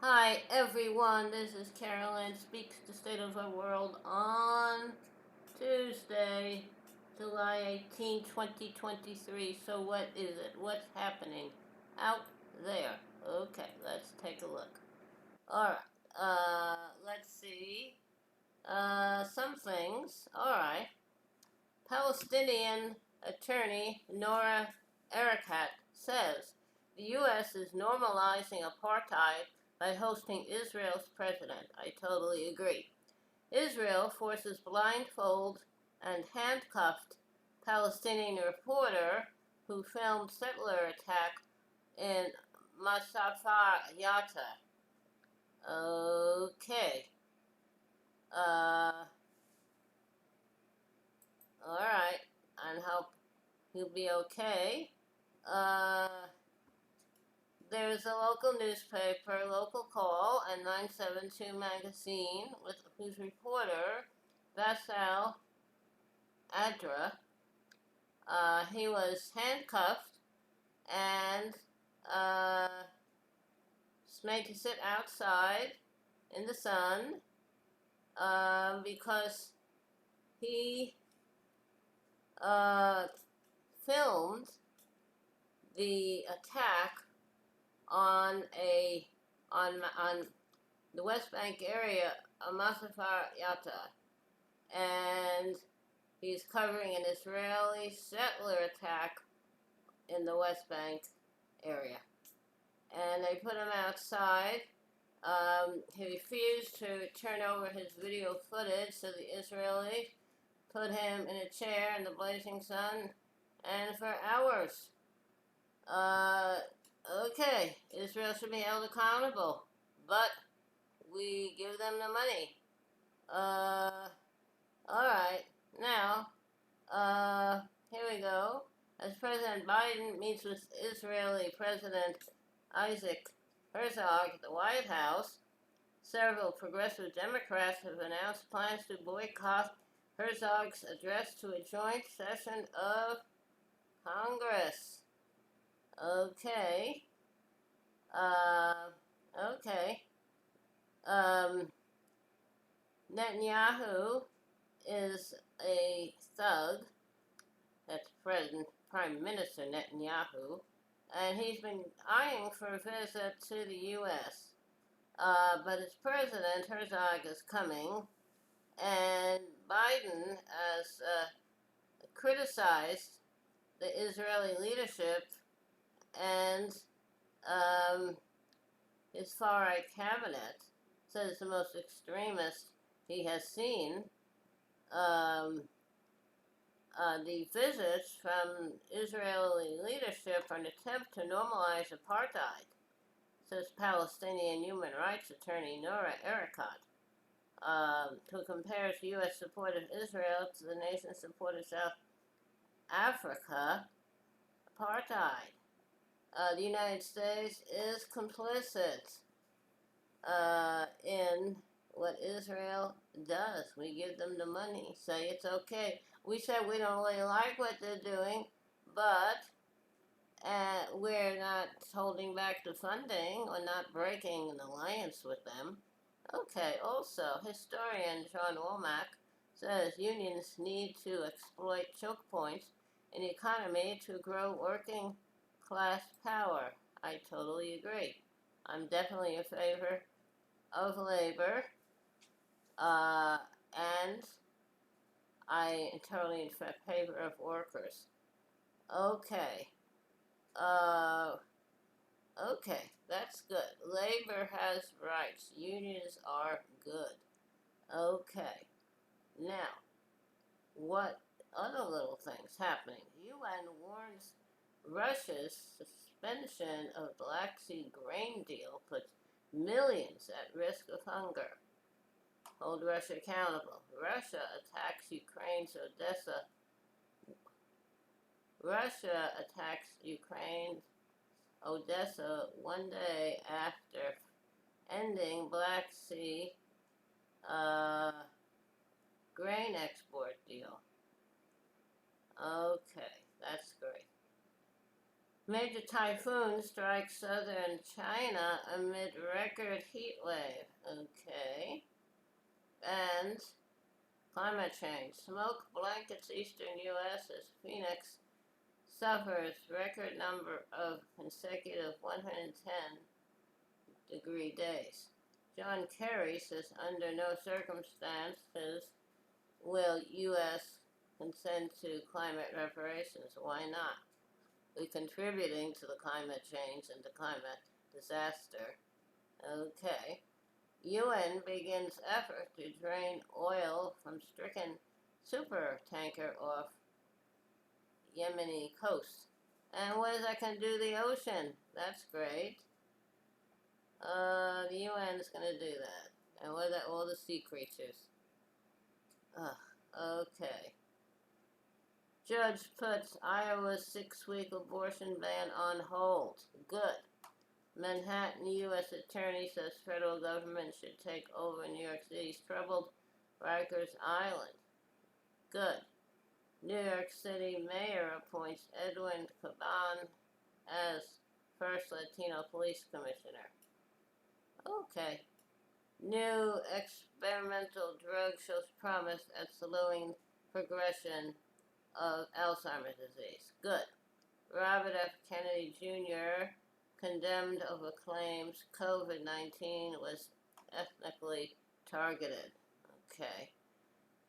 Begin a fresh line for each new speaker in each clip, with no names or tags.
Hi everyone, this is Carolyn Speaks the State of the World on Tuesday, July 18, 2023. So what is it? What's happening out there? Okay, let's take a look. Alright, let's see. Some things. Alright. Palestinian attorney Nora Erekat says the U.S. is normalizing apartheid by hosting Israel's president. I totally agree. Israel forces blindfold and handcuffed Palestinian reporter who filmed settler attack in Masafer Yatta. Okay. Uh, alright. And hope he'll be okay. Uh, there's a local newspaper, Local Call, and 972 magazine, with whose reporter, Bassel Adra, he was handcuffed and made to sit outside in the sun because he uh, filmed the attack on the West Bank area of Masafar Yatta, and he's covering an Israeli settler attack in the West Bank area. And they put him outside. He refused to turn over his video footage, so the Israelis put him in a chair in the blazing sun, and for hours. Uh, okay, Israel should be held accountable, but we give them the money. Uh, alright, now, here we go. As President Biden meets with Israeli President Isaac Herzog at the White House, several progressive Democrats have announced plans to boycott Herzog's address to a joint session of Congress. Okay. Okay. Um, Netanyahu is a thug. That's Prime Minister Netanyahu. And he's been eyeing for a visit to the U.S. But his president, Herzog, is coming. And Biden has criticized the Israeli leadership and his far-right cabinet. Says it's the most extremist he has seen. Um, the visits from Israeli leadership are an attempt to normalize apartheid, says Palestinian human rights attorney Nora Erekat, who compares U.S. support of Israel to the nation's support of South Africa apartheid. The United States is complicit in what Israel does. We give them the money, say it's okay. We say we don't really like what they're doing, but we're not holding back the funding or not breaking an alliance with them. Okay, also, historian John Womack says unions need to exploit choke points in the economy to grow working class power. I totally agree. I'm definitely in favor of labor, and I am totally in favor of workers. Okay. Uh, okay, that's good. Labor has rights. Unions are good. Okay. Now, what other little things happening? UN warns Russia's suspension of Black Sea grain deal puts millions at risk of hunger. Hold Russia accountable. Russia attacks Ukraine's Odessa one day after ending Black Sea uh, grain export deal. Okay, that's great. Major typhoon strikes southern China amid record heat wave. Okay. And climate change. Smoke blankets eastern U.S. as Phoenix suffers record number of consecutive 110-degree days. John Kerry says under no circumstances will U.S. consent to climate reparations. Why not? We're contributing to the climate change and the climate disaster. Okay. UN begins effort to drain oil from stricken super tanker off Yemeni coast. And what is that going to do to the ocean? That's great. The UN is going to do that. And what about all the sea creatures? Okay. Judge puts Iowa's 6-week abortion ban on hold. Good. Manhattan U.S. Attorney says federal government should take over New York City's troubled Rikers Island. Good. New York City Mayor appoints Edwin Caban as first Latino police commissioner. Okay. New experimental drug shows promise at slowing progression of Alzheimer's disease. Good. Robert F. Kennedy Jr. condemned over claims COVID-19 was ethnically targeted. Okay.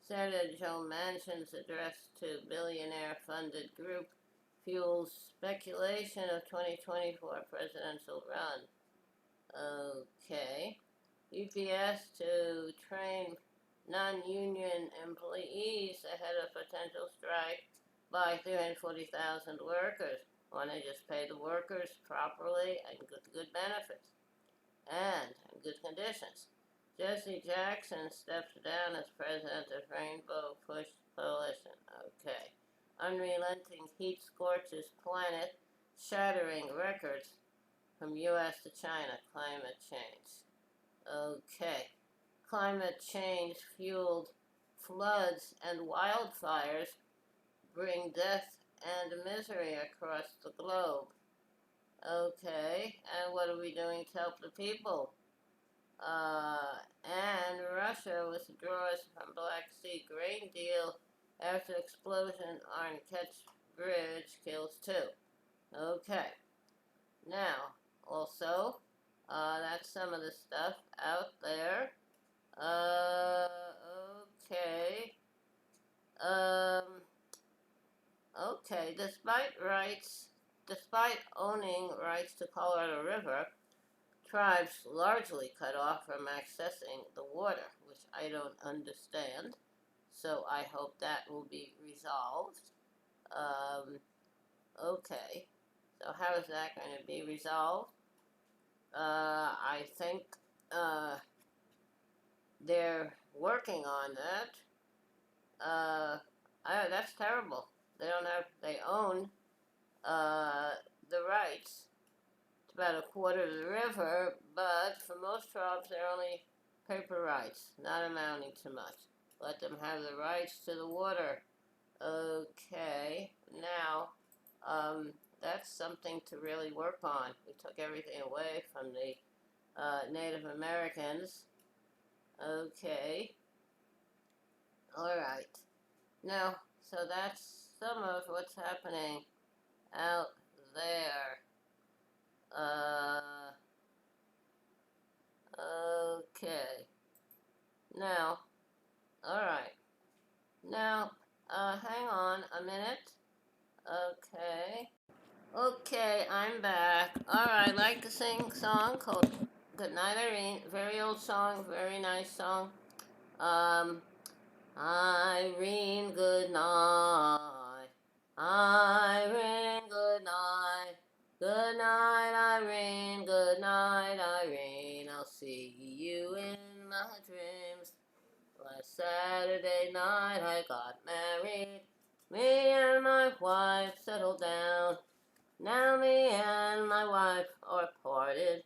Senator Joe Manchin's address to billionaire-funded group fuels speculation of 2024 presidential run. Okay. UPS to train non-union employees ahead of potential strike by 340,000 workers. Want to just pay the workers properly and good benefits and in good conditions. Jesse Jackson steps down as president of Rainbow Push Coalition. Okay. Unrelenting heat scorches planet, shattering records from U.S. to China. Climate change. Okay. Climate change fueled floods and wildfires bring death and misery across the globe. Okay. And what are we doing to help the people? And Russia withdraws from Black Sea grain deal after explosion on Kerch Bridge kills 2. Okay. Now, also, that's some of the stuff out there. Okay. Okay. Despite owning rights to Colorado River, tribes largely cut off from accessing the water, which I don't understand. So I hope that will be resolved. Okay. So how is that going to be resolved? I think they're working on that. That's terrible. They own the rights. It's about a quarter of the river, but for most tribes, they're only paper rights, not amounting to much. Let them have the rights to the water. Okay, now, that's something to really work on. We took everything away from the Native Americans. Okay. All right. Now, so that's some of what's happening out there. Okay. Now, all right. Now, hang on a minute. Okay. Okay, I'm back. All right, I'd like to sing a song called Goodnight Irene. Very old song, very nice song. Irene, good night. Irene, good night. Good night, Irene. Good night, Irene. I'll see you in my dreams. Last Saturday night I got married. Me and my wife settled down. Now me and my wife are parted.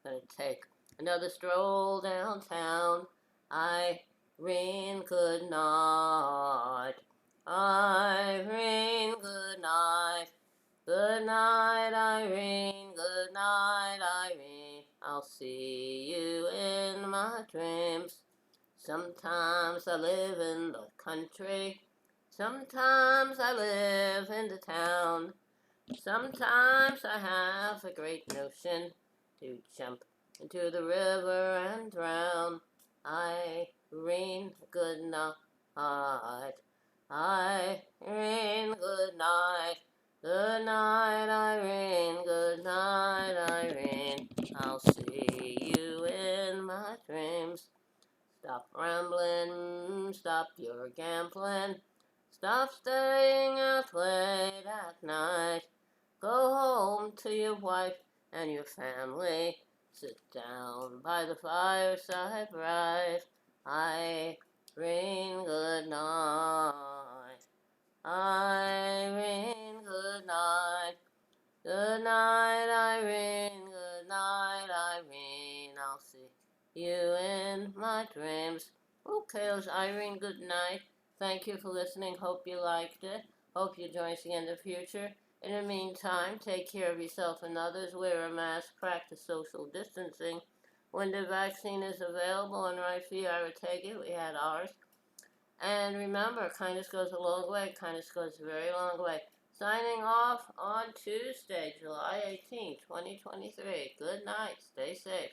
Gonna take another stroll downtown. Irene, good night. Irene, good night. Good night, Irene. Good night, Irene. I'll see you in my dreams. Sometimes I live in the country. Sometimes I live in the town. Sometimes I have a great notion to jump into the river and drown. Irene, good night. Irene, good night. Good night, Irene. Good night, Irene. I'll see you in my dreams. Stop rambling, stop your gambling. Stop staying out late at night. Go home to your wife and your family. Sit down by the fireside bright. Irene, good night. Irene, good night. Good night, Irene. Good night, Irene. I'll see you in my dreams. Okay, it was Irene. Good night. Thank you for listening. Hope you liked it. Hope you join us again in the future. In the meantime, take care of yourself and others. Wear a mask. Practice social distancing. When the vaccine is available and right for you, I would take it. We had ours. And remember, kindness goes a long way. Kindness goes a very long way. Signing off on Tuesday, July 18, 2023. Good night. Stay safe.